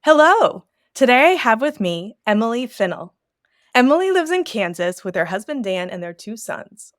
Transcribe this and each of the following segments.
Hello! Today I have with me Emily Finnell. Emily lives in Kansas with her husband Dan and their two sons.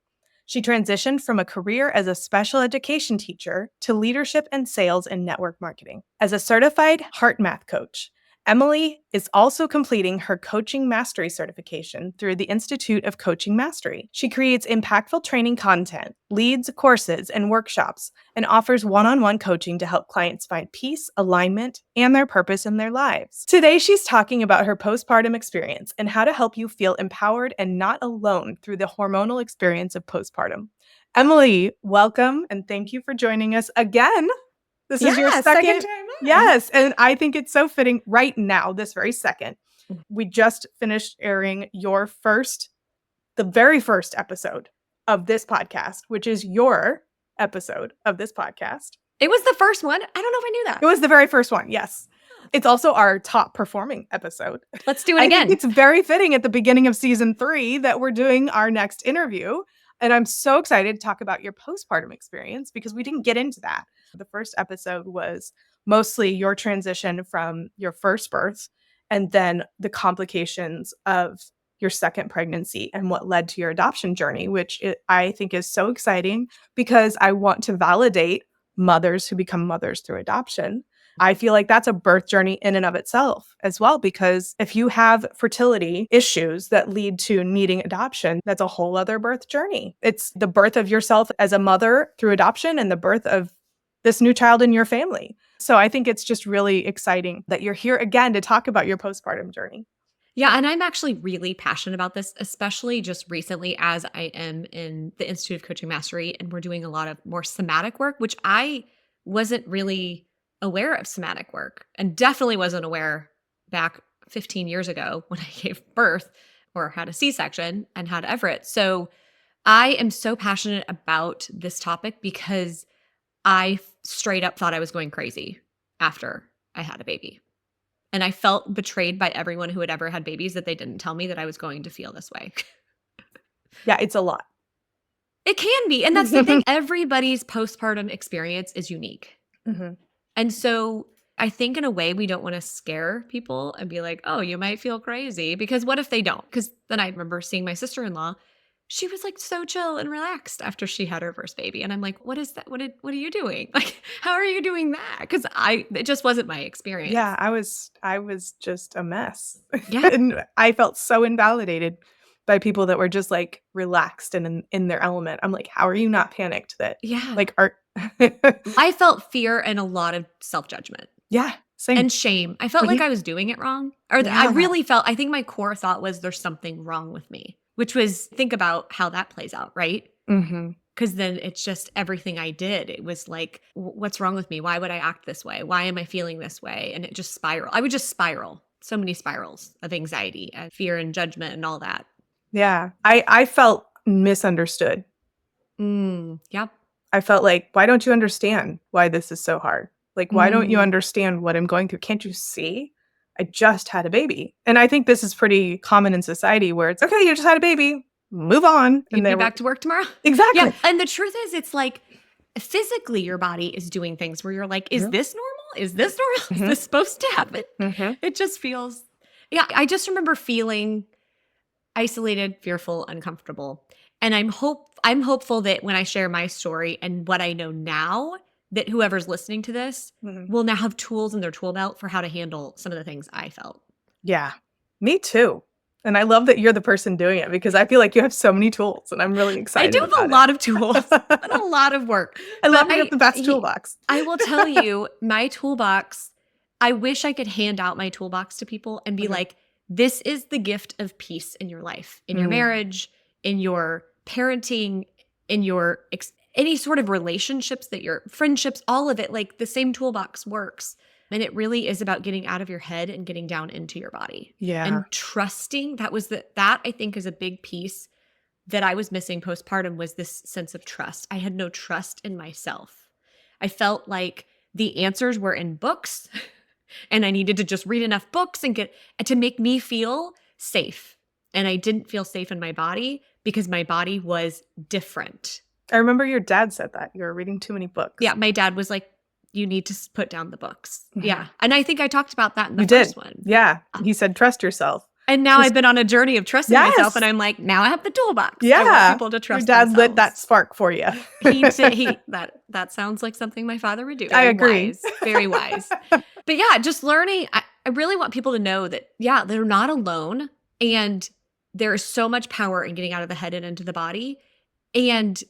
She transitioned from a career as a special education teacher to leadership and sales and network marketing. As a certified HeartMath coach, Emily is also completing her coaching mastery certification through the Institute of Coaching Mastery. She creates impactful training content, leads courses and workshops, and offers one-on-one coaching to help clients find peace, alignment, and their purpose in their lives. Today, she's talking about her postpartum experience and how to help you feel empowered and not alone through the hormonal experience of postpartum. Emily, welcome, and thank you for joining us again. This is your second time on. Yes, and I think it's so fitting right now, this very second. We just finished airing the very first episode of this podcast, which is your episode of this podcast. It was the first one. I don't know if I knew that. It was the very first one, yes. It's also our top performing episode. Let's do it again. I think it's very fitting at the beginning of season 3 that we're doing our next interview. And I'm so excited to talk about your postpartum experience because we didn't get into that. The first episode was mostly your transition from your first birth and then the complications of your second pregnancy and what led to your adoption journey, which I think is so exciting because I want to validate mothers who become mothers through adoption. I feel like that's a birth journey in and of itself as well, because if you have fertility issues that lead to needing adoption, that's a whole other birth journey. It's the birth of yourself as a mother through adoption and the birth of this new child in your family. So I think it's just really exciting that you're here again to talk about your postpartum journey. Yeah, and I'm actually really passionate about this, especially just recently as I am in the Institute of Coaching Mastery and we're doing a lot of more somatic work, which I wasn't really aware of somatic work and definitely wasn't aware back 15 years ago when I gave birth or had a C-section and had Everett. So I am so passionate about this topic because I straight up thought I was going crazy after I had a baby. And I felt betrayed by everyone who had ever had babies that they didn't tell me that I was going to feel this way. Yeah, it's a lot. It can be. And that's the thing. Everybody's postpartum experience is unique. Mm-hmm. And so I think in a way we don't want to scare people and be like, oh, you might feel crazy. Because what if they don't? Because then I remember seeing my sister-in-law. She was like so chill and relaxed after she had her first baby. And I'm like, what is that? What are you doing? Like, how are you doing that? Because it just wasn't my experience. Yeah, I was just a mess. Yeah. And I felt so invalidated by people that were just like relaxed and in their element. I'm like, how are you not panicked that Yeah. like I felt fear and a lot of self-judgment. Yeah, same. And shame. I felt like I was doing it wrong. Or I really felt, I think my core thought was there's something wrong with me, which was think about how that plays out, right? Mm-hmm. Because then it's just everything I did. It was like, what's wrong with me? Why would I act this way? Why am I feeling this way? And it just spiraled. I would just spiral. So many spirals of anxiety and fear and judgment and all that. Yeah, I felt misunderstood. Yep. I felt like, why don't you understand why this is so hard? Like, why don't you understand what I'm going through? Can't you see? I just had a baby. And I think this is pretty common in society where it's, okay, you just had a baby, move on. You'd be back to work tomorrow. Exactly. Yeah. And the truth is, it's like physically your body is doing things where you're like, is this normal? Is this normal? Is this supposed to happen? It just feels, yeah. I just remember feeling isolated, fearful, uncomfortable. And I'm hopeful that when I share my story and what I know now, that whoever's listening to this will now have tools in their tool belt for how to handle some of the things I felt. Yeah, me too. And I love that you're the person doing it because I feel like you have so many tools and I'm really excited. I do have a lot of tools and a lot of work. I love you have the best toolbox. I will tell you, my toolbox, I wish I could hand out my toolbox to people and be like, this is the gift of peace in your life, in your marriage, in your parenting, in your any sort of relationships that your friendships, all of it, like the same toolbox works. And it really is about getting out of your head and getting down into your body. Yeah. And trusting. That I think is a big piece that I was missing postpartum, was this sense of trust. I had no trust in myself. I felt like the answers were in books and I needed to just read enough books and to make me feel safe. And I didn't feel safe in my body because my body was different. I remember your dad said that. You were reading too many books. Yeah, my dad was like, you need to put down the books. Mhm. Yeah. And I think I talked about that in the You first did. one. Yeah. He said, trust yourself. And now 'Cause- I've been on a journey of trusting myself, and Yes. I'm like, now I have the toolbox. I want Yeah. people to Your trust dad lit that themselves. spark for you. That sounds like something my father would do. I Very agree. wise. Very wise. But yeah, just learning. I really want people to know that, yeah, they're not alone. And there is so much power in getting out of the head and into the body. And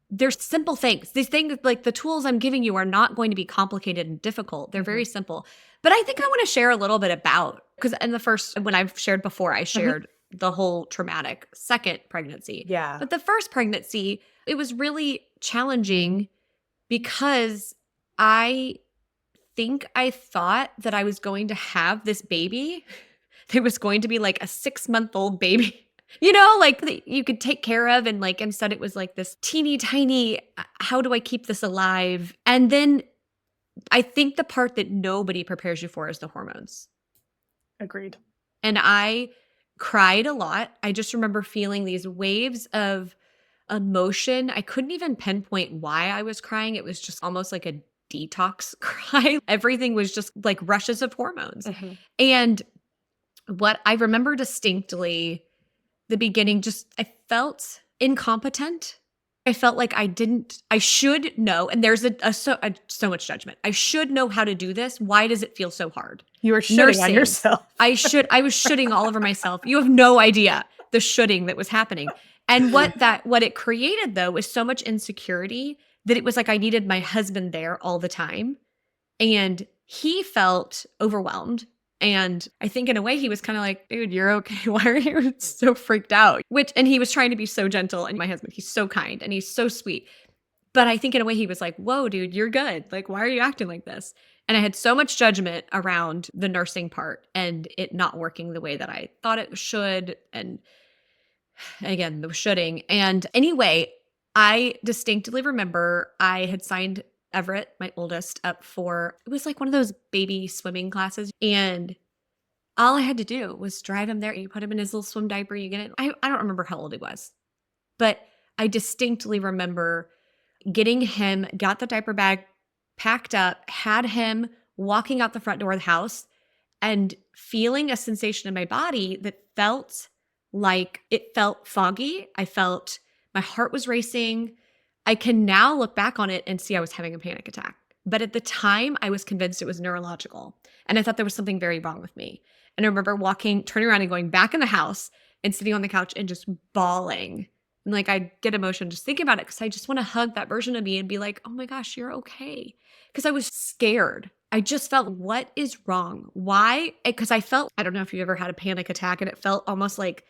there's simple things. These things, like the tools I'm giving you, are not going to be complicated and difficult. They're very simple. But I think I want to share a little bit about, because in the first, when I've shared before, I shared the whole traumatic second pregnancy. Yeah. But the first pregnancy, it was really challenging because I think I thought that I was going to have this baby. There was going to be like a 6-month-old baby, like that you could take care of. And like, instead it was like this teeny tiny, how do I keep this alive? And then I think the part that nobody prepares you for is the hormones. Agreed. And I cried a lot. I just remember feeling these waves of emotion. I couldn't even pinpoint why I was crying. It was just almost like a detox cry. Everything was just like rushes of hormones. And what I remember distinctly, the beginning, just I felt incompetent. I felt like I should know. And there's so much judgment. I should know how to do this. Why does it feel so hard? You were shitting on yourself. I was shitting all over myself. You have no idea the shitting that was happening. And what it created though was so much insecurity that it was like I needed my husband there all the time. And he felt overwhelmed. And I think in a way he was kind of like, dude, you're okay. Why are you so freaked out? And he was trying to be so gentle. And my husband, he's so kind and he's so sweet. But I think in a way he was like, whoa, dude, you're good. Like, why are you acting like this? And I had so much judgment around the nursing part and it not working the way that I thought it should. And again, the shoulding. And anyway, I distinctly remember I had signed Everett, my oldest, up for, it was like one of those baby swimming classes. And all I had to do was drive him there. You put him in his little swim diaper, you get it. I don't remember how old he was, but I distinctly remember getting him, got the diaper bag packed up, had him walking out the front door of the house and feeling a sensation in my body that felt like it felt foggy. I felt my heart was racing. I can now look back on it and see I was having a panic attack. But at the time, I was convinced it was neurological. And I thought there was something very wrong with me. And I remember turning around and going back in the house and sitting on the couch and just bawling. And like I get emotion just thinking about it because I just want to hug that version of me and be like, oh my gosh, you're okay. Because I was scared. I just felt, what is wrong? Why? Because I don't know if you ever had a panic attack and it felt almost like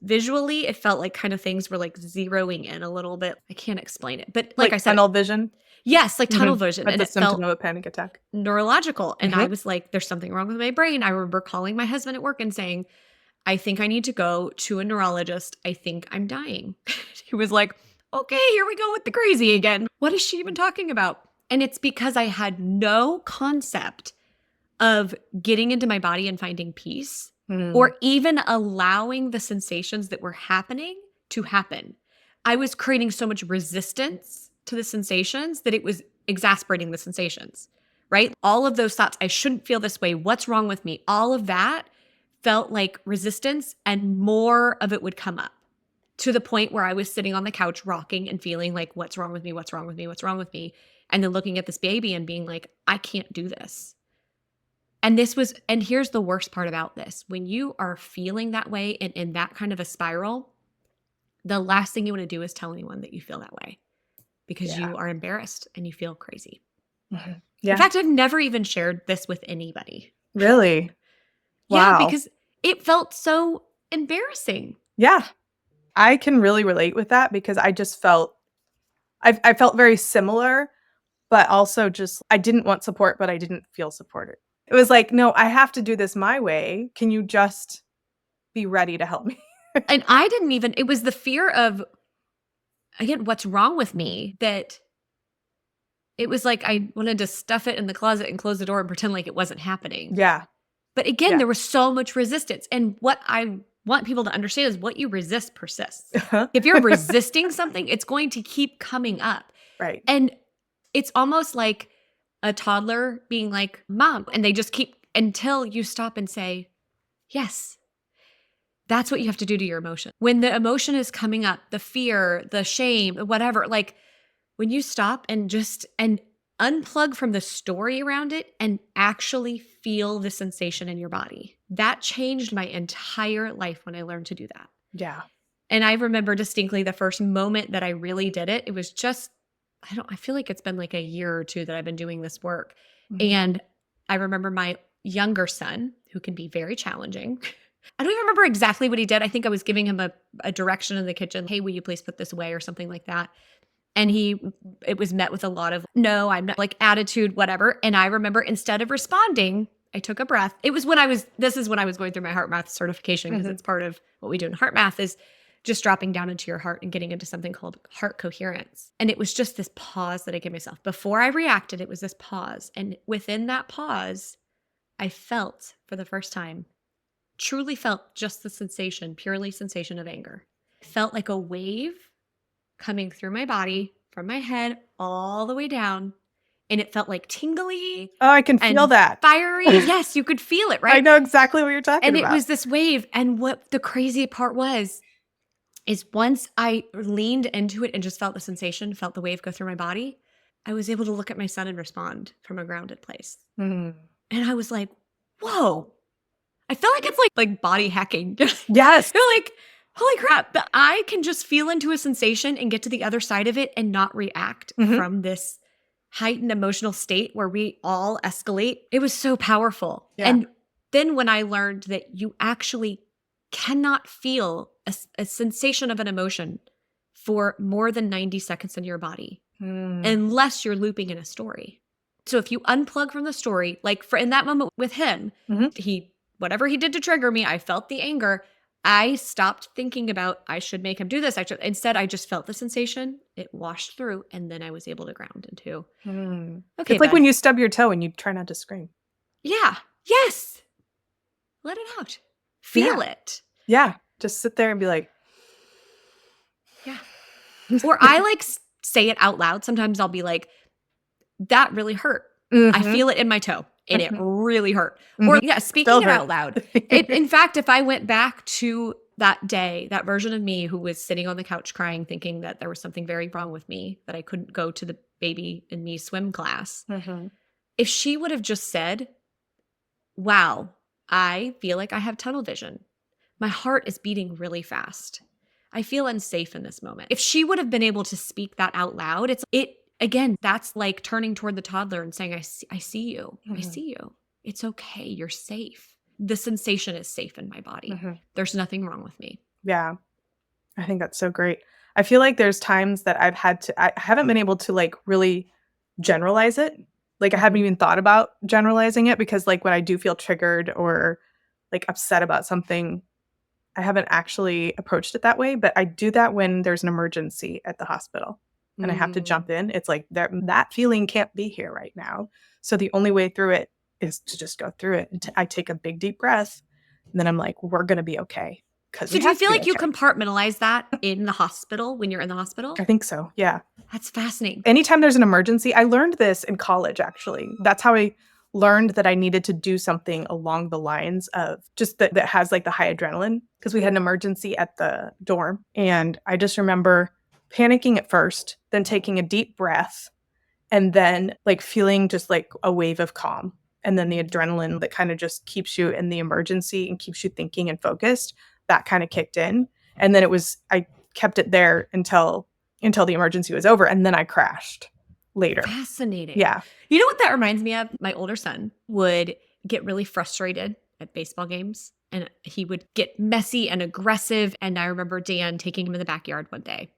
visually, it felt like kind of things were like zeroing in a little bit. I can't explain it. But like I said, tunnel vision. Yes, like tunnel vision. That's and a it symptom felt of a panic attack. Neurological. And I was like, there's something wrong with my brain. I remember calling my husband at work and saying, I think I need to go to a neurologist. I think I'm dying. He was like, okay, here we go with the crazy again. What is she even talking about? And it's because I had no concept of getting into my body and finding peace or even allowing the sensations that were happening to happen. I was creating so much resistance to the sensations that it was exasperating the sensations, right? All of those thoughts, I shouldn't feel this way. What's wrong with me? All of that felt like resistance, and more of it would come up to the point where I was sitting on the couch rocking and feeling like, what's wrong with me? What's wrong with me? What's wrong with me? And then looking at this baby and being like, I can't do this. And here's the worst part about this. When you are feeling that way and in that kind of a spiral, the last thing you want to do is tell anyone that you feel that way because you are embarrassed and you feel crazy. Yeah. In fact, I've never even shared this with anybody. Really? Yeah, Wow. because it felt so embarrassing. Yeah. I can really relate with that because I just felt, I felt very similar, but also just, I didn't want support, but I didn't feel supported. It was like, no, I have to do this my way. Can you just be ready to help me? And it was the fear of, again, what's wrong with me, that it was like I wanted to stuff it in the closet and close the door and pretend like it wasn't happening. Yeah. But again, there was so much resistance. And what I want people to understand is what you resist persists. If you're resisting something, it's going to keep coming up. Right. And it's almost like a toddler being like, Mom, and they just keep until you stop and say, yes. That's what you have to do to your emotion. When the emotion is coming up, the fear, the shame, whatever, like when you stop and just and unplug from the story around it and actually feel the sensation in your body. That changed my entire life when I learned to do that. Yeah. And I remember distinctly the first moment that I really did it. It was just, I feel like it's been like a year or two that I've been doing this work. Mhm. And I remember my younger son, who can be very challenging. I don't even remember exactly what he did. I think I was giving him a direction in the kitchen. Hey, will you please put this away or something like that? And it was met with a lot of, no, I'm not, like attitude, whatever. And I remember instead of responding, I took a breath. This is when I was going through my HeartMath certification, because it's part of what we do in HeartMath is just dropping down into your heart and getting into something called heart coherence. And it was just this pause that I gave myself. Before I reacted, it was this pause. And within that pause, I felt for the first time, truly felt just the sensation, purely sensation of anger. It felt like a wave coming through my body from my head all the way down. And it felt like tingly Oh, I can feel and that. fiery. Yes, you could feel it, I right? know exactly what you're talking And it about. was this wave. And what the crazy part was, is once I leaned into it and just felt the sensation, felt the wave go through my body, I was able to look at my son and respond from a grounded place. Mhm. And I was like, whoa. I feel like it's like body hacking. Yes. You're like, holy crap. But I can just feel into a sensation and get to the other side of it and not react Mhm. from this heightened emotional state where we all escalate. It was so powerful. Yeah. And then when I learned that you actually cannot feel a sensation of an emotion for more than 90 seconds in your body, Mm. unless you're looping in a story. So if you unplug from the story, like in that moment with him, Mhm. whatever he did to trigger me, I felt the anger. I stopped thinking about I should make him do this. Instead, I just felt the sensation. It washed through, and then I was able to ground into, okay, It's like bud. when you stub your toe and you try not to scream. Yeah. Yes. Let it out. Feel Yeah. it. Yeah. Just sit there and be like, Yeah. Or I say it out loud. Sometimes I'll be like, that really hurt. I mhm, feel it in my toe and it mhm, really hurt. Or mhm. yeah, speaking Still it hurt. out loud. In fact, if I went back to that day, that version of me who was sitting on the couch crying, thinking that there was something very wrong with me, that I couldn't go to the baby and me swim class, Mhm. if she would have just said, wow, I feel like I have tunnel vision. My heart is beating really fast. I feel unsafe in this moment. If she would have been able to speak that out loud, again, that's like turning toward the toddler and saying, I see you. I Mhm. see you. It's okay. You're safe. The sensation is safe in my body. Mhm. There's nothing wrong with me. Yeah. I think that's so great. I feel like there's times that I haven't been able to like really generalize it. Like I haven't Mhm. even thought about generalizing it because like when I do feel triggered or like upset about something, I haven't actually approached it that way, but I do that when there's an emergency at the hospital and I have to jump in. It's like that feeling can't be here right now. So the only way through it is to just go through it. And I take a big deep breath and then I'm like, we're going to be okay because So we do you have to feel be like you okay. compartmentalize that in the hospital when you're in the hospital? I think so. Yeah. That's fascinating. Anytime there's an emergency, I learned this in college actually. That's how I learned that I needed to do something along the lines of just that has like the high adrenaline because we had an emergency at the dorm. And I just remember panicking at first, then taking a deep breath, and then like feeling just like a wave of calm. And then the adrenaline that kind of just keeps you in the emergency and keeps you thinking and focused, that kind of kicked in. And then I kept it there until the emergency was over. And then I crashed later. Fascinating. Yeah. You know what that reminds me of? My older son would get really frustrated at baseball games and he would get messy and aggressive. And I remember Dan taking him in the backyard one day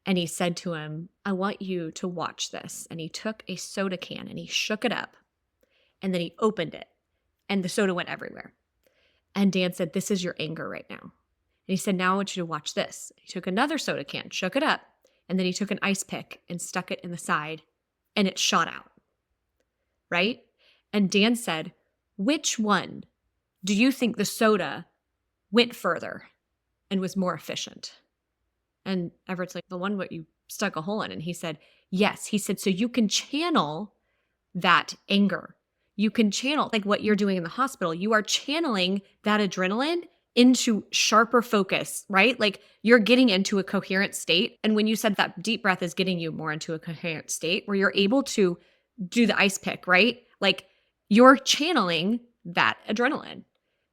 and he said to him, I want you to watch this. And he took a soda can and he shook it up and then he opened it and the soda went everywhere. And Dan said, this is your anger right now. And he said, now I want you to watch this. He took another soda can, shook it up, and then he took an ice pick and stuck it in the side and it shot out, right? And Dan said, which one do you think the soda went further and was more efficient? And Everett's like, the one what you stuck a hole in. And he said, yes. He said, so you can channel that anger. You can channel, like what you're doing in the hospital. You are channeling that adrenaline into sharper focus, right? Like you're getting into a coherent state. And when you said that deep breath is getting you more into a coherent state where you're able to do the ice pick, right? Like you're channeling that adrenaline.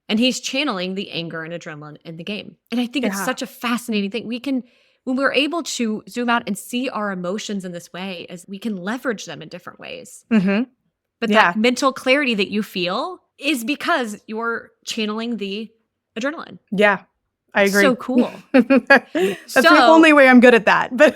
And he's channeling the anger and adrenaline in the game. And I think it's Yeah. such a fascinating thing. When we're able to zoom out and see our emotions in this way, as we can leverage them in different ways. Mm-hmm. But Yeah. that mental clarity that you feel is because you're channeling the adrenaline. Yeah. I agree. So cool. That's the So- only way I'm good at that. But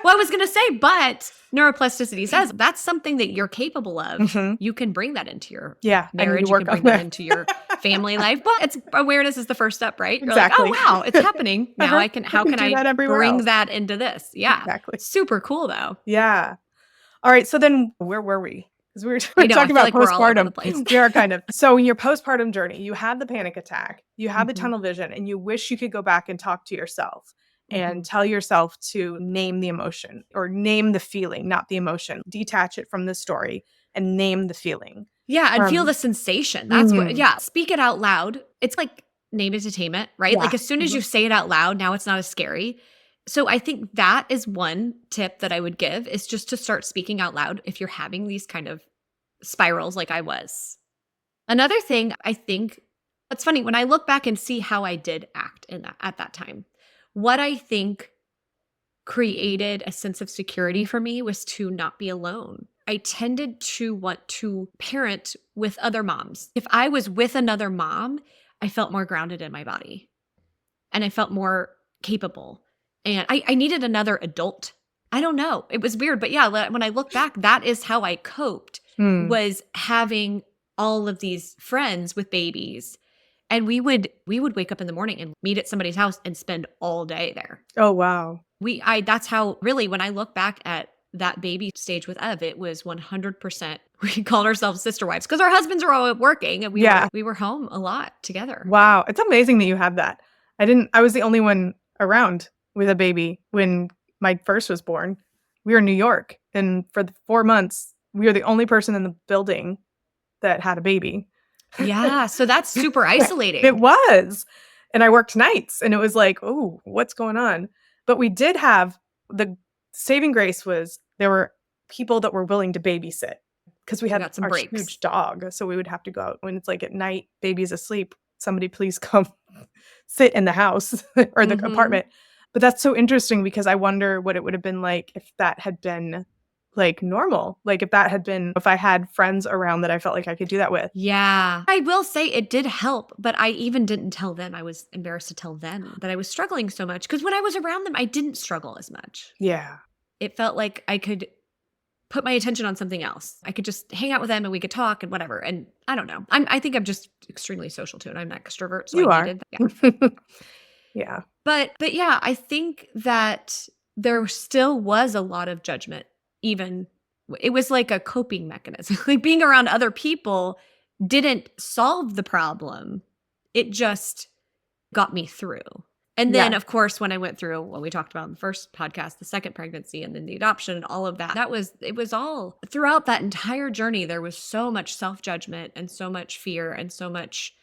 Well, I was going to say, but neuroplasticity says that's something that you're capable of. Mhm. You can bring that into your yeah, I need marriage. to You work can on bring that that. into your family life. But it's awareness is the first step, right? You're Exactly. like, oh wow, it's happening. Now Uh-huh. how can can do I that everywhere bring else. that into this? Yeah. Exactly. Super cool though. Yeah. All right. So then where were we? Because we were I know, I talking feel about like we're all over the postpartum. place. We are kind of. So in your postpartum journey, you had the panic attack, you had the Mhm. tunnel vision, and you wish you could go back and talk to yourself and Mhm. tell yourself to name the emotion or name the feeling, not the emotion. Detach it from the story and name the feeling. Yeah, and feel Um, the sensation. That's what, mhm. yeah, speak it out loud. It's like name entertainment, right? Yeah. Like as soon as you say it out loud, now it's not as scary. So I think that is one tip that I would give is just to start speaking out loud if you're having these kind of spirals like I was. Another thing I think it's funny when I look back and see how I did act in that at that time. What I think created a sense of security for me was to not be alone. I tended to want to parent with other moms. If I was with another mom, I felt more grounded in my body and I felt more capable. And I needed another adult. I don't know. It was weird. But yeah, when I look back, that is how I coped Mm. was having all of these friends with babies. And we would wake up in the morning and meet at somebody's house and spend all day there. Oh, wow. That's how really when I look back at that baby stage with Ev, it was 100%. We called ourselves sister wives because our husbands are all working and we were home a lot together. Wow. It's amazing that you had that. I was the only one around with a baby when my first was born. We were in New York, and for the 4 months, we were the only person in the building that had a baby. Yeah, so that's super isolating. It was. And I worked nights, and it was like, "Oh, what's going on?" But we did have the saving grace was there were people that were willing to babysit because we had got some our breaks. huge dog, so we would have to go out when it's like at night, baby's asleep, somebody please come sit in the house or the Mhm. apartment. But that's so interesting because I wonder what it would have been like if that had been like normal. Like if I had friends around that I felt like I could do that with. Yeah. I will say it did help, but I even didn't tell them. I was embarrassed to tell them that I was struggling so much because when I was around them, I didn't struggle as much. Yeah. It felt like I could put my attention on something else. I could just hang out with them and we could talk and whatever. And I don't know. I think I'm just extremely social too, and I'm an extrovert, so You I are. needed that. Yeah. Yeah. But yeah, I think that there still was a lot of judgment. Even it was like a coping mechanism. Like being around other people didn't solve the problem. It just got me through. And then, Yeah. of course, when I went through what we talked about in the first podcast, the second pregnancy and then the adoption and all of that, it was all throughout that entire journey. There was so much self-judgment and so much fear and so much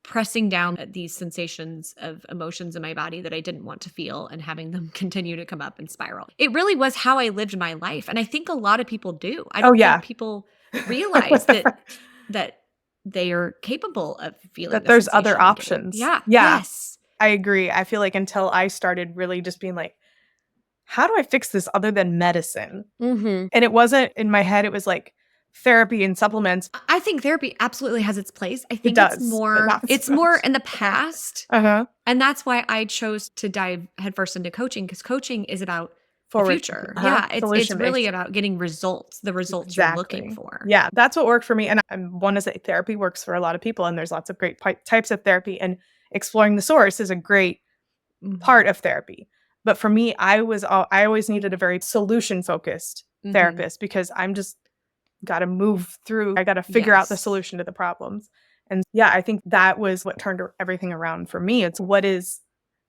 pressing down at these sensations of emotions in my body that I didn't want to feel and having them continue to come up and spiral. It really was how I lived my life. And I think a lot of people do. I don't think people realize that they are capable of feeling that the there's other sensation and getting- options. Yeah. Yeah. Yes. I agree. I feel like until I started really just being like, how do I fix this other than medicine? Mm-hmm. And it wasn't in my head, it was like therapy and supplements. I think therapy absolutely has its place. I think does, it's but more not it's so more much. in the past. Uh-huh. And that's why I chose to dive headfirst into coaching because coaching is about the Forward. future. Uh-huh. Yeah, it's Solution-based. really about getting results, the results you're looking for. Yeah, that's what worked for me. And I want to say therapy works for a lot of people, and there's lots of great types of therapy, and exploring the source is a great Mhm. part of therapy. But for me, I always needed a very solution-focused Mhm. therapist because I'm just got to move through. I got to figure out the Yes. solution to the problems. And yeah, I think that was what turned everything around for me. It's what is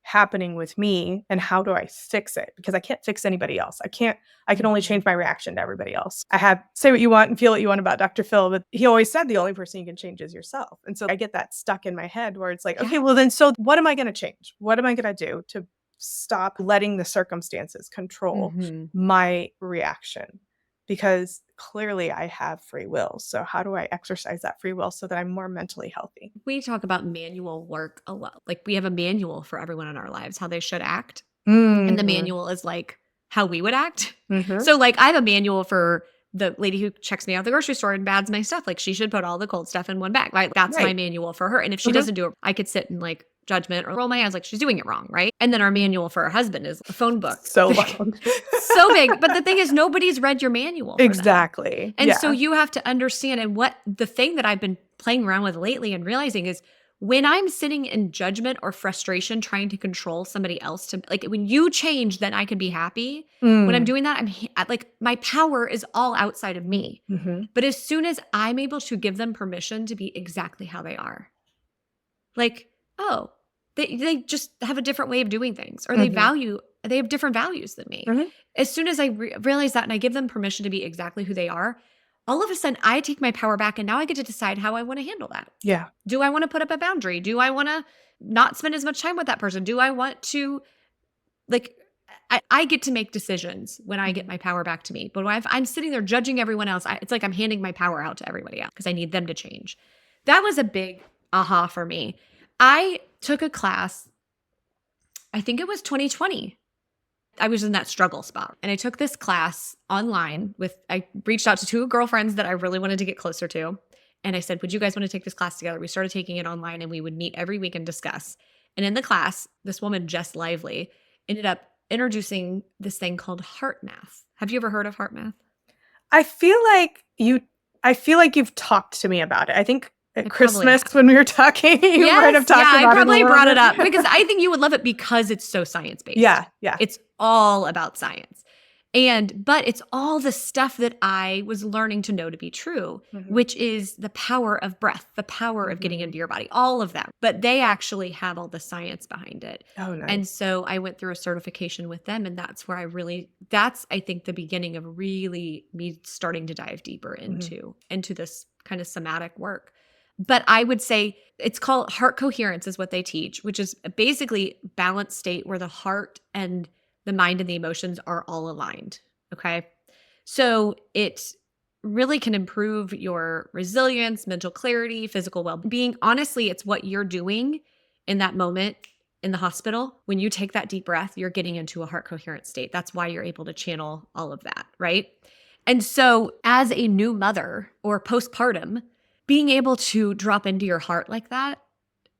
happening with me and how do I fix it? Because I can't fix anybody else. I can only change my reaction to everybody else. I have say what you want and feel what you want about Dr. Phil, but he always said the only person you can change is yourself. And so I get that stuck in my head where it's like, Yeah. okay, well then, so what am I going to change? What am I going to do to stop letting the circumstances control Mhm. my reaction? Because clearly I have free will. So how do I exercise that free will so that I'm more mentally healthy? We talk about manual work a lot. Like, we have a manual for everyone in our lives, how they should act. And the Mm. manual is like how we would act. Mhm. So, like, I have a manual for the lady who checks me out at the grocery store and bags my stuff. Like, she should put all the cold stuff in one bag. Right? That's my Right. manual for her. And if she Mhm. doesn't do it, I could sit in like judgment or roll my eyes like she's doing it wrong. Right. And then our manual for her husband is a phone book. So long. So big. But the thing is, nobody's read your manual for them. Exactly. And so Yeah. you have to understand. And what the thing that I've been playing around with lately and realizing is when I'm sitting in judgment or frustration trying to control somebody else to like when you change, then I can be happy. When I'm Mm. doing that, like my power is all outside of me. Mhm. But as soon as I'm able to give them permission to be exactly how they are, like, oh, they just have a different way of doing things, or Mhm. they have different values than me. Mhm. As soon as I realize that and I give them permission to be exactly who they are, all of a sudden I take my power back and now I get to decide how I want to handle that. Yeah. Do I want to put up a boundary? Do I want to not spend as much time with that person? Do I want to like I get to make decisions when I get Mhm. my power back to me. But when I'm sitting there judging everyone else, it's like I'm handing my power out to everybody else because I need them to change. That was a big aha for me. I took a class, I think it was 2020. I was in that struggle spot. And I took this class online I reached out to two girlfriends that I really wanted to get closer to. And I said, would you guys want to take this class together? We started taking it online and we would meet every week and discuss. And in the class, this woman, Jess Lively, ended up introducing this thing called HeartMath. Have you ever heard of HeartMath? I feel like you I feel like you've talked to me about it. I think I at probably Christmas have. when we were talking, you might Yes, have yeah, talked I about it a probably little brought it up because bit. I think you would love it because it's so science-based. Yeah, yeah. It's all about science. But it's all the stuff that I was learning to know to be true, Mhm. which is the power of breath, the power of getting Mhm. into your body, all of that. But they actually have all the science behind it. Oh, And nice. so I went through a certification with them, and that's where I think the beginning of really me starting to dive deeper Mhm. into this kind of somatic work. But I would say it's called heart coherence is what they teach, which is basically balanced state where the heart and the mind and the emotions are all aligned. Okay. So it really can improve your resilience, mental clarity, physical well being. Honestly, it's what you're doing in that moment in the hospital. When you take that deep breath, you're getting into a heart coherent state. That's why you're able to channel all of that. Right. And so, as a new mother or postpartum, being able to drop into your heart like that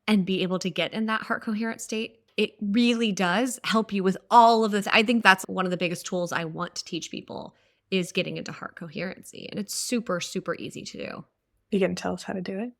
and be able to get in that heart coherent state, it really does help you with all of this. I think that's one of the biggest tools I want to teach people is getting into heart coherency. And it's super, super easy to do. You can tell us how to do it?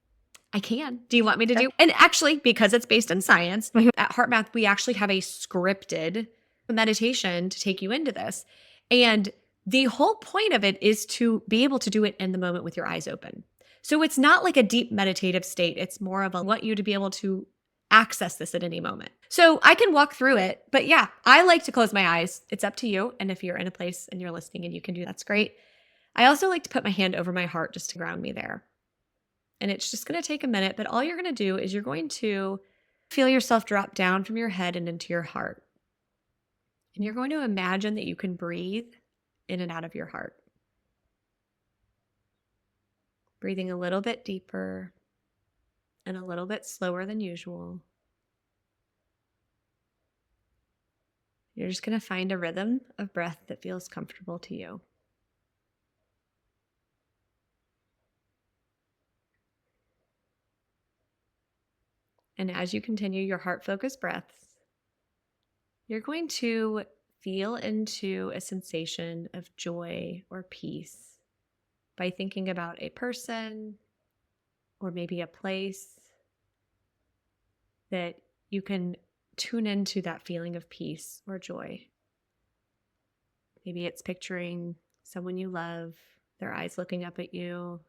I can. Do you want me to Okay. do? And actually, because it's based in science, Mhm. at HeartMath, we actually have a scripted meditation to take you into this. And the whole point of it is to be able to do it in the moment with your eyes open. So it's not like a deep meditative state. It's more of a want you to be able to access this at any moment. So I can walk through it, but yeah, I like to close my eyes. It's up to you. And if you're in a place and you're listening and you can do that's great. I also like to put my hand over my heart just to ground me there. And it's just going to take a minute, but all you're going to do is you're going to feel yourself drop down from your head and into your heart. And you're going to imagine that you can breathe in and out of your heart. Breathing a little bit deeper and a little bit slower than usual. You're just going to find a rhythm of breath that feels comfortable to you. And as you continue your heart-focused breaths, you're going to feel into a sensation of joy or peace by thinking about a person or maybe a place that you can tune into that feeling of peace or joy. Maybe it's picturing someone you love, their eyes looking up at you.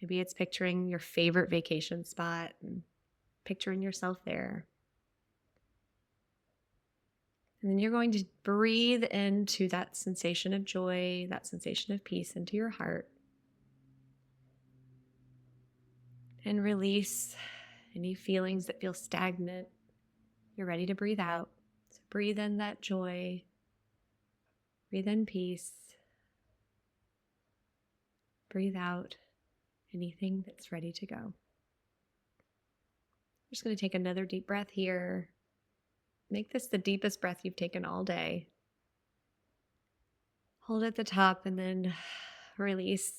Maybe it's picturing your favorite vacation spot and picturing yourself there. And then you're going to breathe into that sensation of joy, that sensation of peace into your heart. And release any feelings that feel stagnant. You're ready to breathe out. So breathe in that joy. Breathe in peace. Breathe out anything that's ready to go. I'm just going to take another deep breath here. Make this the deepest breath you've taken all day. Hold at the top and then release.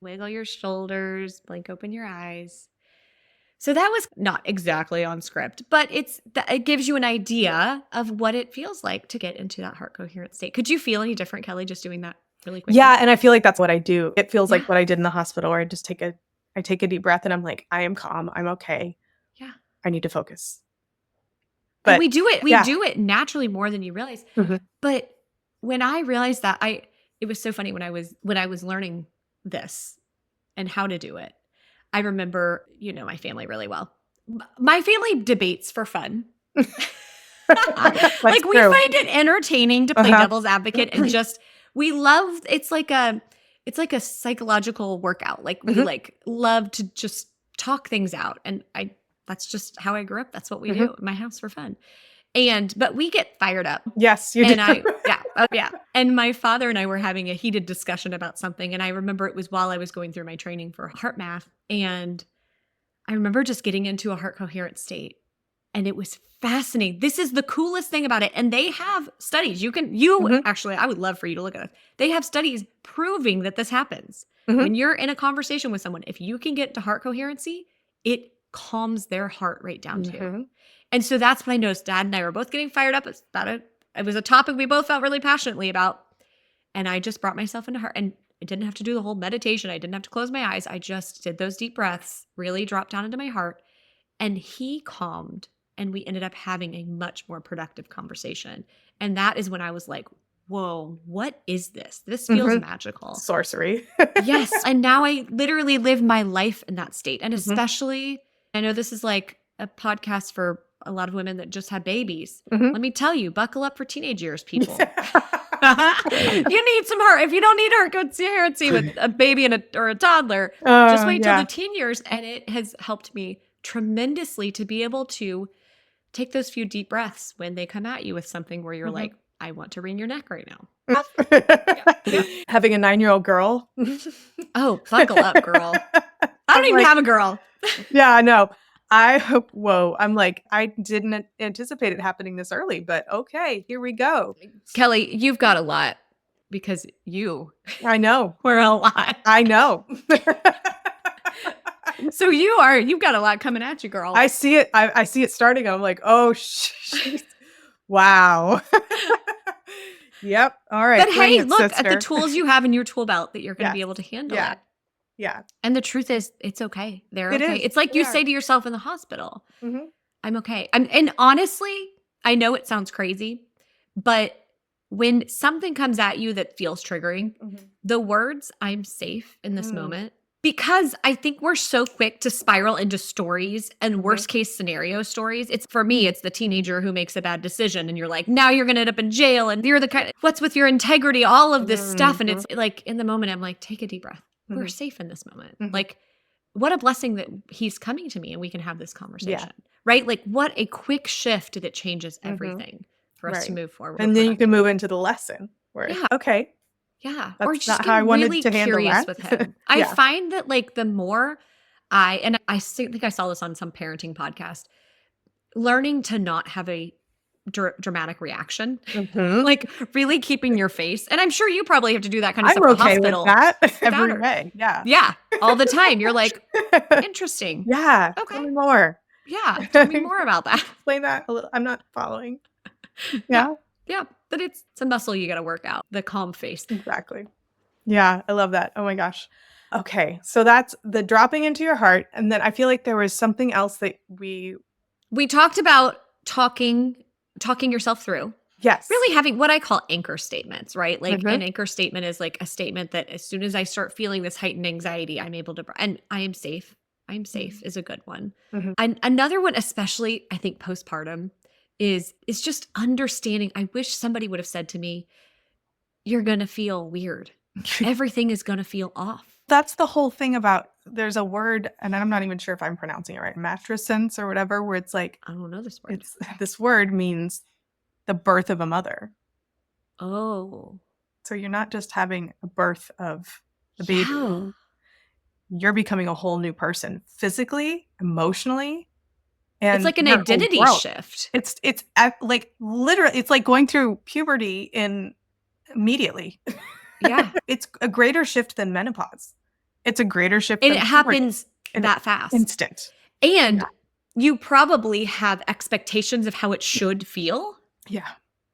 Wiggle your shoulders, blink open your eyes. So that was not exactly on script, but it gives you an idea of what it feels like to get into that heart coherent state. Could you feel any different, Kelly, just doing that really quickly? Yeah, and I feel like that's what I do. It feels like what I did in the hospital, where I take a deep breath and I'm like, I am calm. I'm okay. Yeah. I need to focus. But we do it naturally more than you realize. Mm-hmm. But when I realized that, it was so funny when I was learning this and how to do it. I remember, my family really well. My family debates for fun. Like we find it entertaining to play devil's advocate and it's like a psychological workout. Like we love to just talk things out. And that's just how I grew up. That's what we do in my house for fun. But we get fired up. Yes, you do. Yeah. And my father and I were having a heated discussion about something. And I remember it was while I was going through my training for HeartMath. And I remember just getting into a heart coherent state. And it was fascinating. This is the coolest thing about it. And they have studies. Actually, I would love for you to look at it. They have studies proving that this happens. When you're in a conversation with someone, if you can get to heart coherency, it calms their heart rate down too. And so that's when I noticed Dad and I were both getting fired up. It was a topic we both felt really passionately about. And I just brought myself into heart. And I didn't have to do the whole meditation. I didn't have to close my eyes. I just did those deep breaths, really dropped down into my heart. And he calmed. And we ended up having a much more productive conversation. And that is when I was like, whoa, what is this? This feels magical. Sorcery. Yes. And now I literally live my life in that state. And especially, I know this is like a podcast for a lot of women that just had babies. Let me tell you, buckle up for teenage years, people. You need some heart. If you don't need heart coherency with a baby or a toddler, just wait till the teen years. And it has helped me tremendously to be able to take those few deep breaths when they come at you with something where you're like, I want to wring your neck right now. Having a 9-year-old girl. Oh, buckle up, girl. I don't even have a girl. Yeah, I know. I'm like, I didn't anticipate it happening this early, but okay, here we go. Kelly, you've got a lot because I know. We're a lot. I know. So you've got a lot coming at you, girl. I see it. I see it starting. I'm like, oh, wow. Yep. All right. But hey, look at the tools you have in your tool belt that you're going to be able to handle it. Yeah. And the truth is, it's okay. They're okay. It's like you say to yourself in the hospital, I'm okay. And honestly, I know it sounds crazy, but when something comes at you that feels triggering, the words, I'm safe in this moment, because I think we're so quick to spiral into stories and worst case scenario stories. For me, it's the teenager who makes a bad decision and you're like, now you're going to end up in jail and you're the kind of, what's with your integrity, all of this stuff. And it's like, in the moment, I'm like, take a deep breath. We're safe in this moment. Like, what a blessing that he's coming to me and we can have this conversation, right? Like, what a quick shift that changes everything for us to move forward. And then you can move into the lesson where, okay. Yeah. That's or just not how I wanted really to handle curious that. with him. I find that like the more I think I saw this on some parenting podcast, learning to not have a dramatic reaction, like really keeping your face. And I'm sure you probably have to do that kind of stuff in the hospital. With that every day. Yeah. Yeah. All the time. You're like, interesting. Yeah. Okay. Tell me more. Yeah. Tell me more about that. Explain that a little. I'm not following. Yeah. Yeah. But it's a muscle you got to work out. The calm face. Exactly. Yeah. I love that. Oh my gosh. Okay. So that's the dropping into your heart. And then I feel like there was something else that we talked about talking yourself through. Yes. Really having what I call anchor statements, right? Like an anchor statement is like a statement that as soon as I start feeling this heightened anxiety, I'm able to, and I am safe. I'm safe is a good one. And another one, especially I think postpartum, is just understanding. I wish somebody would have said to me, you're going to feel weird. Everything is going to feel off. That's the whole thing about, there's a word, and I'm not even sure if I'm pronouncing it right, matrescence or whatever, where it's like, I don't know this word. This word means the birth of a mother. Oh. So you're not just having a birth of the baby. Yeah. You're becoming a whole new person, physically, emotionally, and it's like an your whole identity world. shift. It's like literally, it's like going through puberty immediately. Yeah. It's a greater shift than menopause. It's a greater shift And than it happens that fast. instant. And you probably have expectations of how it should feel. Yeah.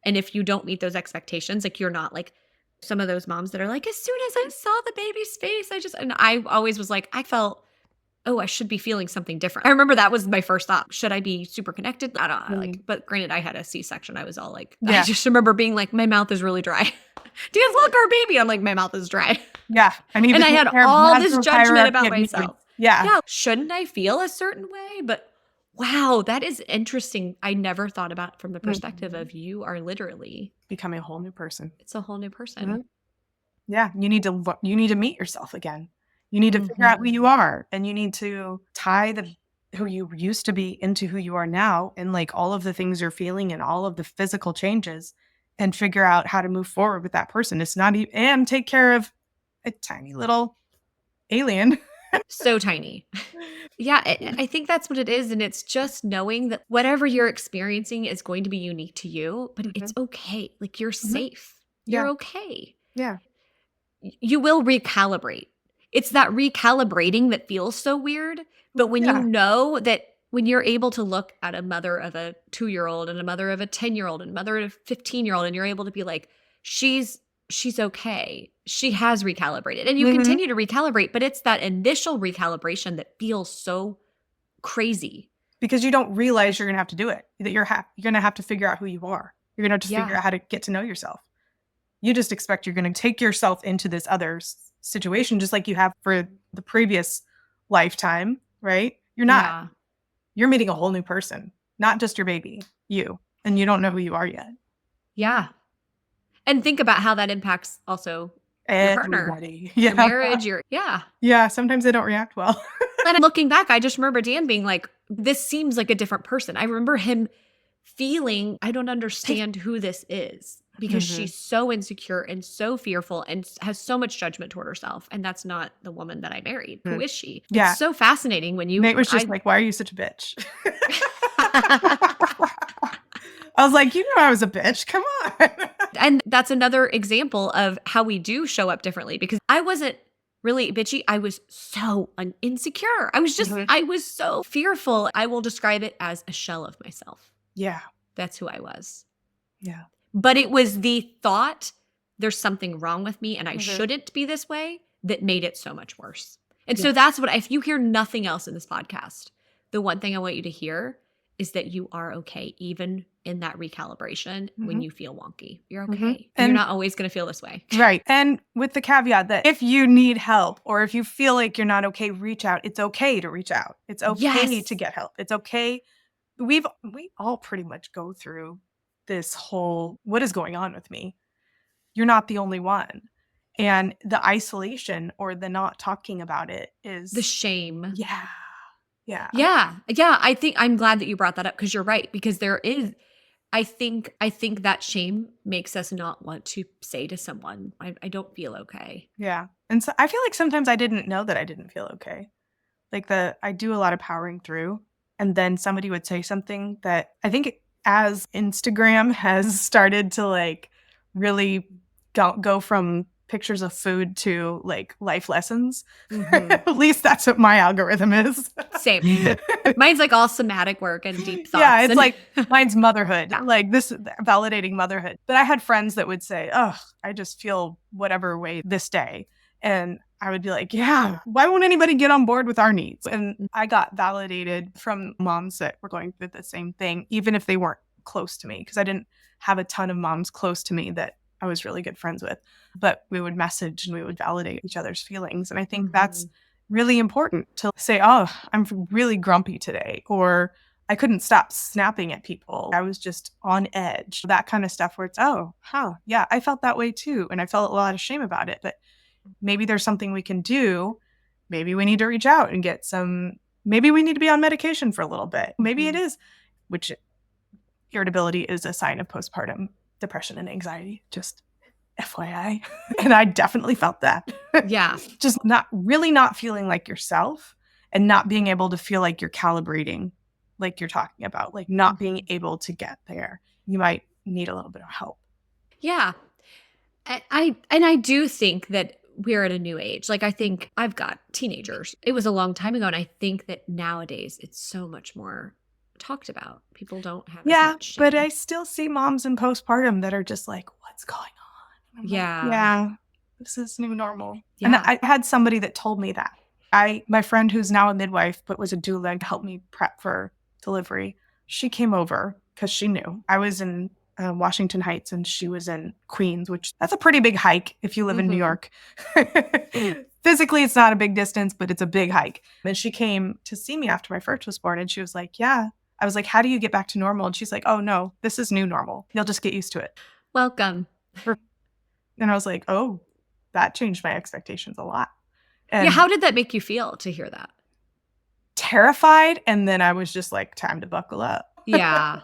And if you don't meet those expectations, like you're not like some of those moms that are like, as soon as I saw the baby's face, and I always was like, I felt, oh, I should be feeling something different. I remember that was my first thought. Should I be super connected? I don't know. Like, but granted, I had a C-section. I was all like, I just remember being like, my mouth is really dry. Do you guys look our baby? I'm like, my mouth is dry. Yeah. And I had all this judgment about myself. Yeah. Shouldn't I feel a certain way? But wow, that is interesting. I never thought about it from the perspective of you are literally becoming a whole new person. It's a whole new person. Yeah. You need to meet yourself again. You need to figure out who you are, and you need to tie who you used to be into who you are now, and like all of the things you're feeling and all of the physical changes, and figure out how to move forward with that person. It's not even, and take care of a tiny little alien. So tiny. Yeah, I think that's what it is. And it's just knowing that whatever you're experiencing is going to be unique to you, but it's okay. Like you're safe. You're okay. Yeah. You will recalibrate. It's that recalibrating that feels so weird. But when you know that when you're able to look at a mother of a 2-year-old and a mother of a 10-year-old and a mother of a 15-year-old, and you're able to be like, she's okay. She has recalibrated. And you continue to recalibrate, but it's that initial recalibration that feels so crazy. Because you don't realize you're going to have to do it. That you're going to have to figure out who you are. You're going to have to figure out how to get to know yourself. You just expect you're going to take yourself into this other situation, just like you have for the previous lifetime, right? You're not. Yeah. You're meeting a whole new person, not just your baby, you. And you don't know who you are yet. Yeah. And think about how that impacts also your partner, your marriage, Yeah, sometimes they don't react well. And looking back, I just remember Dan being like, this seems like a different person. I remember him feeling, I don't understand who this is, because she's so insecure and so fearful and has so much judgment toward herself. And that's not the woman that I married. Who is she? Yeah. It's so fascinating when you... Nate was just like, why are you such a bitch? I was like, you know I was a bitch. Come on. And that's another example of how we do show up differently, because I wasn't really bitchy. I was so insecure. I was just, I was so fearful. I will describe it as a shell of myself. Yeah. That's who I was. Yeah. But it was the thought, there's something wrong with me and I shouldn't be this way, that made it so much worse. And so that's what, if you hear nothing else in this podcast, the one thing I want you to hear is that you are okay, even in that recalibration when you feel wonky. You're okay. And you're not always going to feel this way. Right. And with the caveat that if you need help, or if you feel like you're not okay, reach out. It's okay to reach out. It's okay to get help. It's okay. We all pretty much go through this whole, what is going on with me? You're not the only one. And the isolation or the not talking about it is the shame. Yeah. Yeah. Yeah. Yeah. I think I'm glad that you brought that up, because you're right. Because there is, I think that shame makes us not want to say to someone, I don't feel okay. Yeah. And so I feel like sometimes I didn't know that I didn't feel okay. Like I do a lot of powering through, and then somebody would say something that I think as Instagram has started to like really go from pictures of food to like life lessons. At least that's what my algorithm is. Same. Mine's like all somatic work and deep thoughts. Yeah, it's like mine's motherhood, like this validating motherhood. But I had friends that would say, oh, I just feel whatever way this day. And I would be like, yeah, why won't anybody get on board with our needs? And I got validated from moms that were going through the same thing, even if they weren't close to me, because I didn't have a ton of moms close to me that I was really good friends with. But we would message and we would validate each other's feelings. And I think that's really important to say, oh, I'm really grumpy today, or I couldn't stop snapping at people. I was just on edge. That kind of stuff where it's, yeah, I felt that way too. And I felt a lot of shame about it. But maybe there's something we can do. Maybe we need to reach out and get maybe we need to be on medication for a little bit. Maybe it is, which irritability is a sign of postpartum depression and anxiety, just FYI. And I definitely felt that. Yeah. Just not feeling like yourself and not being able to feel like you're calibrating, like you're talking about, like not being able to get there. You might need a little bit of help. Yeah. I do think that we're at a new age. Like, I think I've got teenagers. It was a long time ago. And I think that nowadays it's so much more talked about. People don't have as much shame. But I still see moms in postpartum that are just like, what's going on? Yeah. This is new normal. Yeah. And I had somebody that told me that. My friend who's now a midwife, but was a doula to help me prep for delivery, she came over because she knew. I was in Washington Heights and she was in Queens, which that's a pretty big hike if you live in New York. Physically, it's not a big distance, but it's a big hike. And she came to see me after my first was born and she was like, yeah. I was like, how do you get back to normal? And she's like, oh no, this is new normal. You'll just get used to it. Welcome. And I was like, oh, that changed my expectations a lot. And yeah. How did that make you feel to hear that? Terrified. And then I was just like, time to buckle up. Yeah.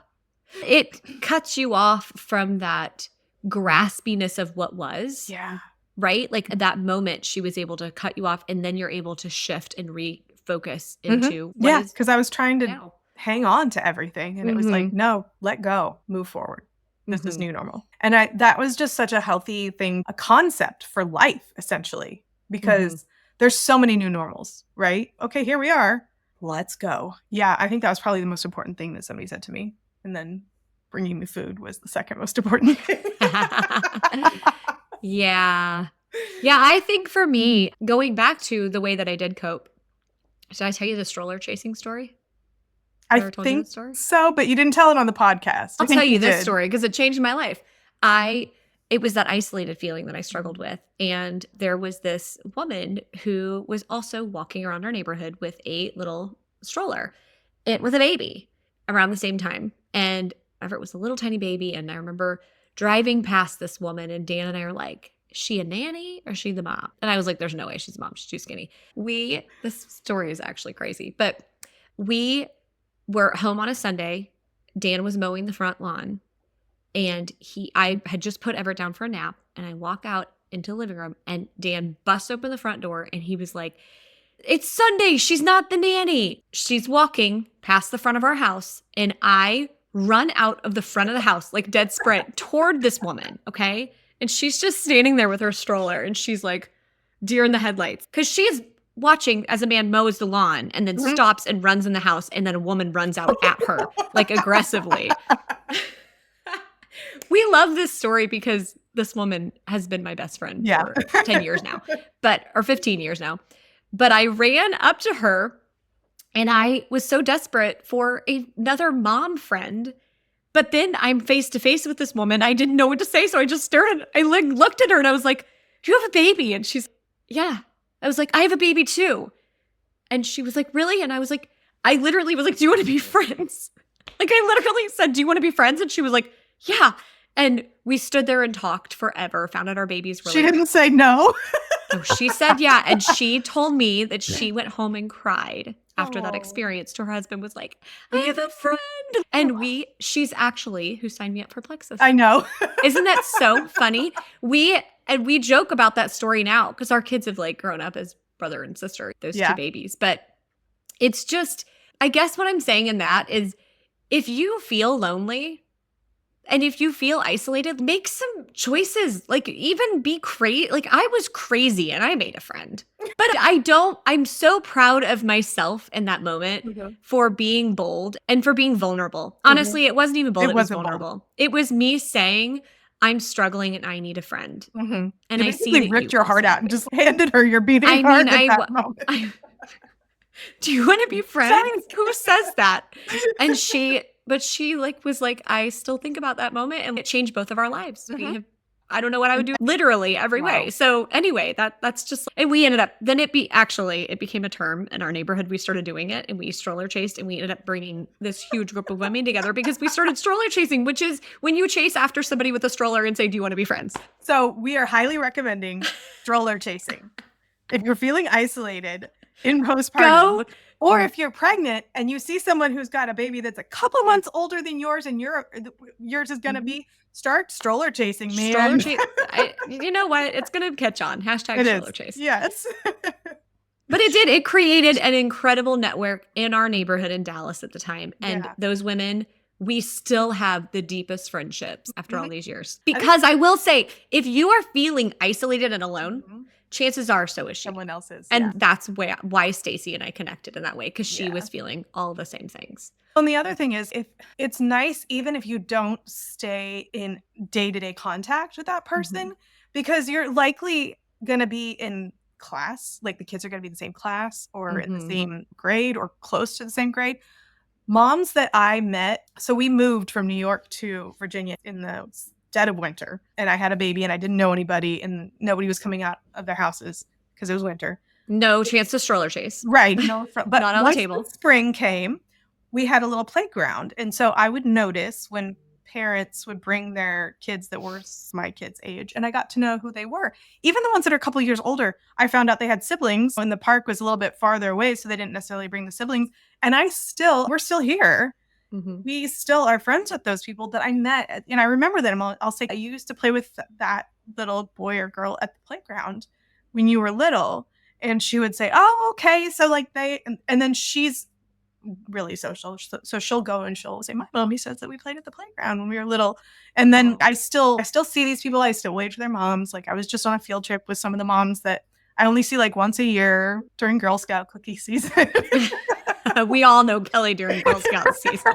It cuts you off from that graspiness of what was. Yeah. Right? Like at that moment, she was able to cut you off and then you're able to shift and refocus into what is because I was trying to now. Hang on to everything. And it was like, no, let go, move forward. This is new normal. And that was just such a healthy thing, a concept for life, essentially, because there's so many new normals, right? Okay, here we are. Let's go. Yeah, I think that was probably the most important thing that somebody said to me. And then bringing me food was the second most important thing. Yeah. Yeah, I think for me, going back to the way that I did cope, did I tell you the stroller chasing story? I think so, but you didn't tell it on the podcast. I'll tell you this story because it changed my life. It was that isolated feeling that I struggled with. And there was this woman who was also walking around our neighborhood with a little stroller with a baby around the same time. And it was a little tiny baby. And I remember driving past this woman and Dan and I are like, is she a nanny or is she the mom? And I was like, there's no way she's a mom. She's too skinny. This story is actually crazy, but we were home on a Sunday. Dan was mowing the front lawn and I had just put Everett down for a nap and I walk out into the living room and Dan busts open the front door and he was like, it's Sunday. She's not the nanny. She's walking past the front of our house and I run out of the front of the house, like dead sprint toward this woman. Okay. And she's just standing there with her stroller and she's like deer in the headlights because she is watching as a man mows the lawn and then stops and runs in the house and then a woman runs out at her like aggressively. We love this story because this woman has been my best friend for 10 years now, or 15 years now. But I ran up to her and I was so desperate for another mom friend. But then I'm face to face with this woman. I didn't know what to say. So I just stared I looked at her and I was like, do you have a baby? And she's, yeah. I was like, I have a baby too. And she was like, really? And I was like, I literally was like, do you want to be friends? Like I literally said, do you want to be friends? And she was like, yeah. And we stood there and talked forever, found out our babies were She didn't say no. No, she said yeah. And she told me that she went home and cried after that experience to her husband was like, I have a friend. And she's actually who signed me up for Plexus. I know. Isn't that so funny? We joke about that story now because our kids have like grown up as brother and sister, those two babies. But it's just, I guess what I'm saying in that is if you feel lonely and if you feel isolated, make some choices. Like even be crazy. Like I was crazy and I made a friend. But I'm so proud of myself in that moment for being bold and for being vulnerable. Honestly, it wasn't even bold. It was vulnerable. Bold. It was me saying, I'm struggling and I need a friend. And you I see that ripped your heart out and just handed her your beating heart at that moment. Do you want to be friends? Who says that? And she like was like, I still think about that moment and it changed both of our lives. I don't know what I would do literally every way. So anyway, that's just, and we ended up, then it became a term in our neighborhood. We started doing it and we stroller chased, and we ended up bringing this huge group of women together because we started stroller chasing, which is when you chase after somebody with a stroller and say, do you want to be friends? So we are highly recommending stroller chasing. If you're feeling isolated in postpartum, or if you're pregnant and you see someone who's got a baby that's a couple months older than yours and yours is going to be, start stroller chasing, man. Stroller chase. You know what? It's going to catch on. Hashtag stroller chase. Yes. But it did. It created an incredible network in our neighborhood in Dallas at the time. And those women, we still have the deepest friendships after all these years. Because I will say, if you are feeling isolated and alone, chances are so is she. Someone else is. And that's why Stacy and I connected in that way, because she was feeling all the same things. And the other thing is, if it's nice, even if you don't stay in day-to-day contact with that person, because you're likely going to be in class, like the kids are going to be in the same class or in the same grade or close to the same grade. Moms that I met, so we moved from New York to Virginia in the dead of winter, and I had a baby and I didn't know anybody and nobody was coming out of their houses because it was winter. No chance to stroller chase. Right. No, but not on the table. Spring came, we had a little playground. And so I would notice when parents would bring their kids that were my kids' age, and I got to know who they were. Even the ones that are a couple years older, I found out they had siblings when the park was a little bit farther away, so they didn't necessarily bring the siblings. And we're still here. We still are friends with those people that I met. And I remember them. I'll say, I used to play with that little boy or girl at the playground when you were little. And she would say, oh, okay. So like and then she's really social. So she'll go and she'll say, my mommy says that we played at the playground when we were little. And then I still see these people. I still wait for their moms. Like I was just on a field trip with some of the moms that I only see like once a year during Girl Scout cookie season. We all know Kelly during Girl Scout season.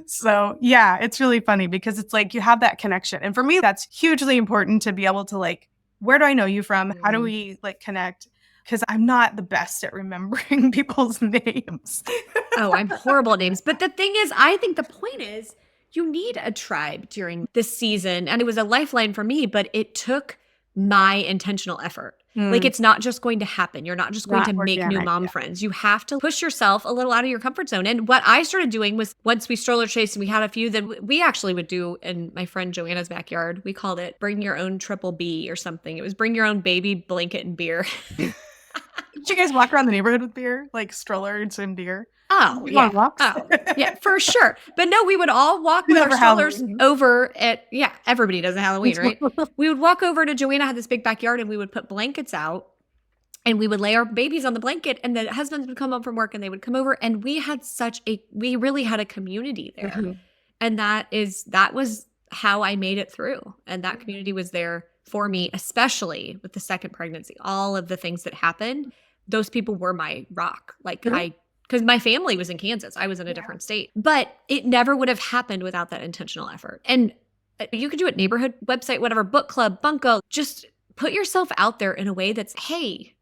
So yeah, it's really funny because it's like you have that connection. And for me, that's hugely important to be able to like, where do I know you from? How do we like connect? Because I'm not the best at remembering people's names. Oh, I'm horrible at names. But the thing is, I think the point is you need a tribe during this season. And it was a lifeline for me, but it took my intentional effort. Like it's not just going to happen. You're not just going to make new mom friends. You have to push yourself a little out of your comfort zone. And what I started doing was once we stroller chased and we had a few that we actually would do in my friend Joanna's backyard. We called it bring your own triple B or something. It was bring your own baby blanket and beer. Did you guys walk around the neighborhood with beer? Like strollers and beer? Oh, yeah. Oh, yeah, for sure. But no, we would all walk with our strollers over at, everybody does a Halloween, right? We would walk over to Joanna had this big backyard and we would put blankets out and we would lay our babies on the blanket and the husbands would come home from work and they would come over and we really had a community there. And that was how I made it through. And that community was there for me, especially with the second pregnancy, all of the things that happened. Those people were my rock. Like because my family was in Kansas. I was in a different state. But it never would have happened without that intentional effort. And you could do it neighborhood, website, whatever, book club, bunko. Just put yourself out there in a way that's, hey,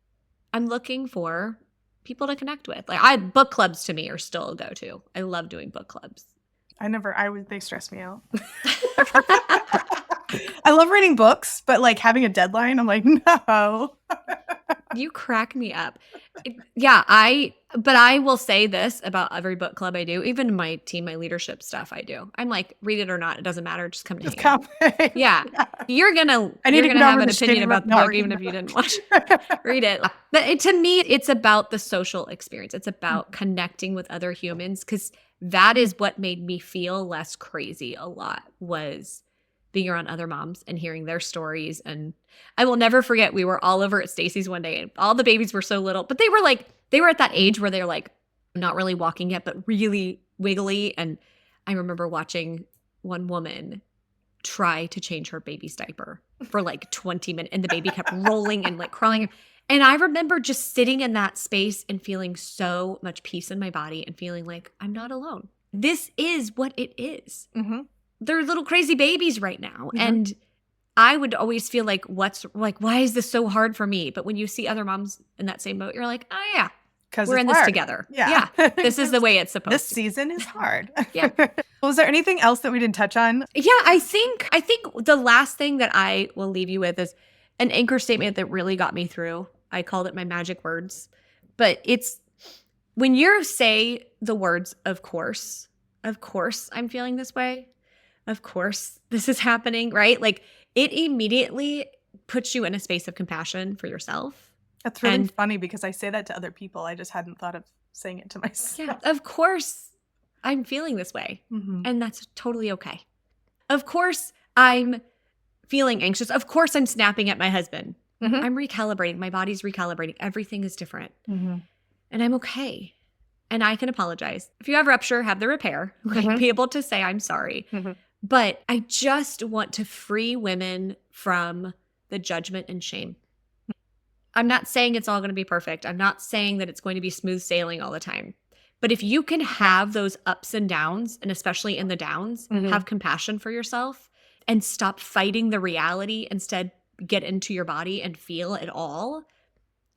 I'm looking for people to connect with. Like book clubs to me are still a go-to. I love doing book clubs. They stress me out. I love reading books, but like having a deadline, I'm like, no. You crack me up. But I will say this about every book club I do, even my team, my leadership stuff I do. I'm like, read it or not, it doesn't matter. Just come to hang out. Yeah. You're going to have an opinion about the book even if you didn't watch it. Read it. But to me, it's about the social experience. It's about connecting with other humans because that is what made me feel less crazy a lot was being around other moms and hearing their stories. And I will never forget, we were all over at Stacy's one day and all the babies were so little, but they were at that age where they're like not really walking yet, but really wiggly. And I remember watching one woman try to change her baby's diaper for like 20 minutes and the baby kept rolling and like crawling. And I remember just sitting in that space and feeling so much peace in my body and feeling like I'm not alone. This is what it is. They're little crazy babies right now. And I would always feel like, why is this so hard for me? But when you see other moms in that same boat, you're like, oh yeah. 'Cause we're it's in this hard. together. Yeah. This is the way it's supposed This to. season is hard. Yeah. Was there anything else that we didn't touch on? Yeah, I think the last thing that I will leave you with is an anchor statement that really got me through. I called it my magic words. But it's when you say the words, of course I'm feeling this way. Of course this is happening, right? Like it immediately puts you in a space of compassion for yourself. That's really And funny because I say that to other people. I just hadn't thought of saying it to yeah, myself. of course I'm feeling this way. Mhm. And that's totally okay. Of course I'm feeling anxious. Of course I'm snapping at my husband. Mhm. I'm recalibrating. My body's recalibrating. Everything is different. Mhm. And I'm okay. And I can apologize. If you have rupture, have the repair. Like Mhm. be able to say I'm sorry. Mhm. But I just want to free women from the judgment and shame. I'm not saying it's all going to be perfect. I'm not saying that it's going to be smooth sailing all the time. But if you can have those ups and downs, and especially in the downs, Mhm. have compassion for yourself and stop fighting the reality, instead get into your body and feel it all.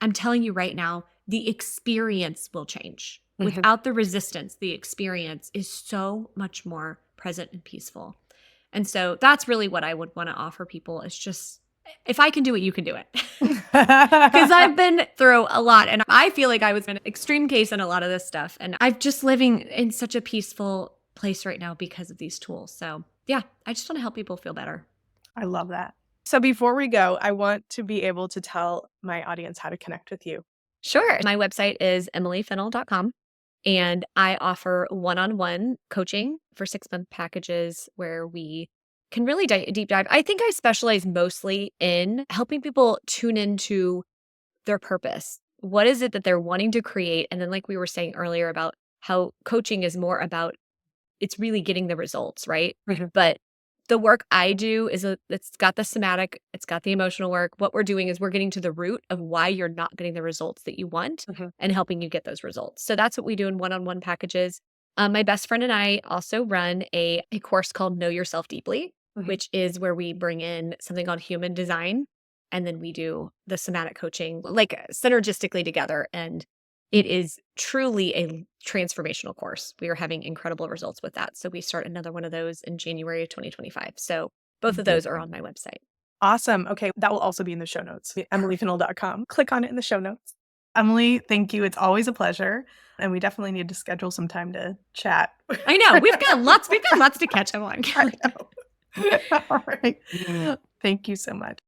I'm telling you right now, the experience will change. Mhm. Without the resistance, the experience is so much more present and peaceful. And so that's really what I would want to offer people is just if I can do it, you can do it. Because I've been through a lot and I feel like I was an extreme case in a lot of this stuff. And I'm just living in such a peaceful place right now because of these tools. So yeah, I just want to help people feel better. I love that. So before we go, I want to be able to tell my audience how to connect with you. Sure. My website is emilyfinnell.com. And I offer one-on-one coaching for 6-month packages where we can really deep dive. I think I specialize mostly in helping people tune into their purpose. What is it that they're wanting to create? And then, like we were saying earlier about how coaching is more about it's really getting the results, right? Mhm. But the work I do is it's got the somatic, it's got the emotional work. What we're doing is we're getting to the root of why you're not getting the results that you want Mhm. and helping you get those results. So that's what we do in one-on-one packages. My best friend and I also run a course called Know Yourself Deeply, Mhm. which is where we bring in something called human design. And then we do the somatic coaching like synergistically together. And it is truly a transformational course. We are having incredible results with that. So we start another one of those in January of 2025. So both of those are on my website. Awesome. Okay, that will also be in the show notes. emilyfinnell.com. Click on it in the show notes. Emily, thank you. It's always a pleasure. And we definitely need to schedule some time to chat. I know we've got lots to catch up on. I know. All right. Thank you so much.